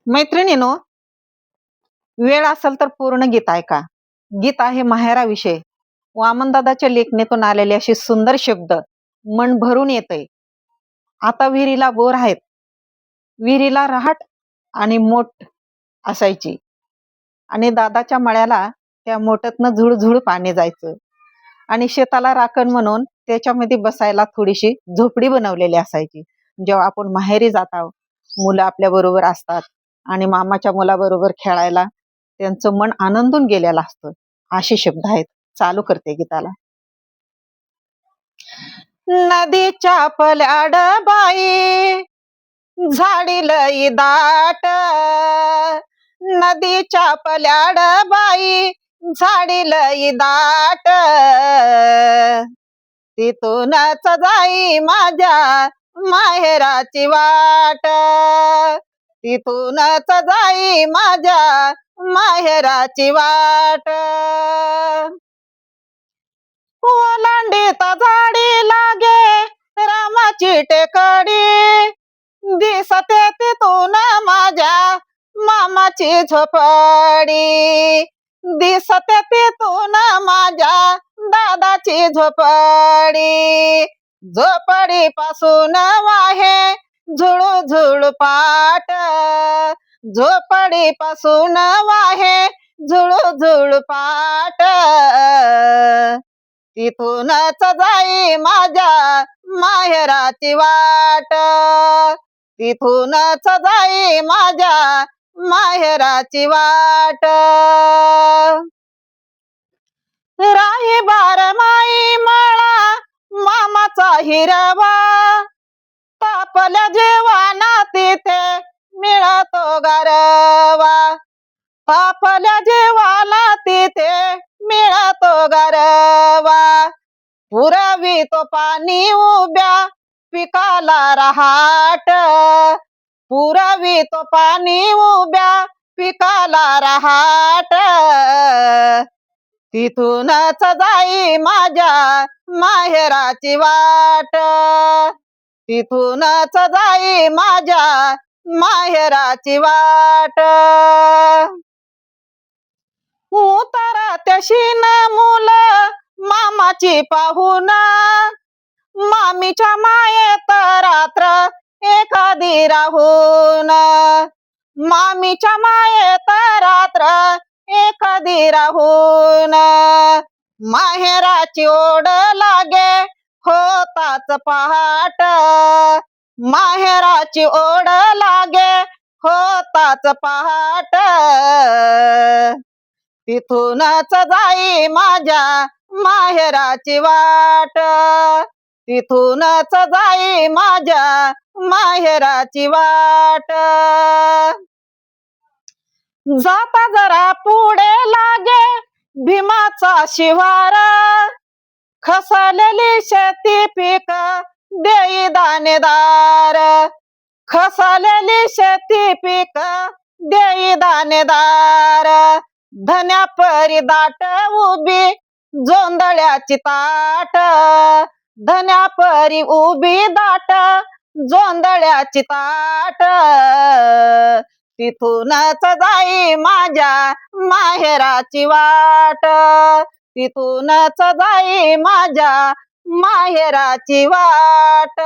मैत्रिणीनो, वेळ असेल तर पूर्ण गीत ऐका. गीत आहे माहेराविषयी. वामनदादाच्या लेखणीतून आलेले असे सुंदर शब्द मन भरून येतंय. आता विहिरीला बोर आहेत. विहिरीला रहाट आणि मोठ असायची आणि दादाच्या मळ्याला त्या मोटातनं झुळझुळ पाणी जायचं आणि शेताला राखण म्हणून त्याच्यामध्ये बसायला थोडीशी झोपडी बनवलेली असायची. जेव्हा आपण माहेरी जातो, मुलं आपल्या बरोबर असतात आणि मामाच्या मुलाबरोबर खेळायला त्यांचं मन आनंदून गेलेलं असतं. असे शब्द आहेत. चालू करते गीताला. नदीच्या पल्याड बाई झाडी लई दाट, नदीच्या पल्याड बाई झाडी लई दाट, तिथूनच जाई माझ्या माहेराची वाट, तिथूनच जाई माझ्या माहेराची वाट. ओलांडीत झाडी लागे रामाची टेकडी, दिसते तिथून माझ्या मामाची झोपडी, दिसते तिथून माझ्या दादाची झोपडी. झोपडी पासून वाहे झुळू झुळू पाट, झोपडी पासून वाहे झुळू झुळू पाट, तिथूनच जाई माझ्या माहेराची वाट, तिथूनच जाई माझ्या माहेराची वाट. राही बारमाई मळा मामाचा हिरवा, तापल्या जीवाना तिथे मिळतो गारवा, तापल्या जीवाला तिथे मिळतो गारवा. पुरवी तो पाणी उभ्या पिकाला रहाट, पुरवी तो पाणी उभ्या पिकाला रहाट, तिथूनच जाई माझ्या माहेराची वाट, तिथूनच जाई माझ्या माहेराची वाट. उतरत्याशीन मुलं मामाची पाहुण, मामीच्या मायेत रात्र एखादी राहून, मामीच्या मायेत रात्र एखादी राहून. माहेराची ओढ लागे होताच पहाट, माहेराची ओढ लागे होताच पहाट, तिथूनच जाई माझ्या माहेराची वाट, तिथूनच जाई माझ्या माहेराची वाट. जाता जरा पुढे लागे भीमाचा शिवार, खसलेली शेती पीक देई दाणेदार, खसलेली शेती पीक देई दाणेदार. धन्या परी दाट उभी जोंधळ्याची ताट, धन्या परी उभी दाट जोंधळ्याची ताट, तिथूनच जाई माझ्या माहेराची वाट, तिथूनच जाई माझ्या माहेराची वाट.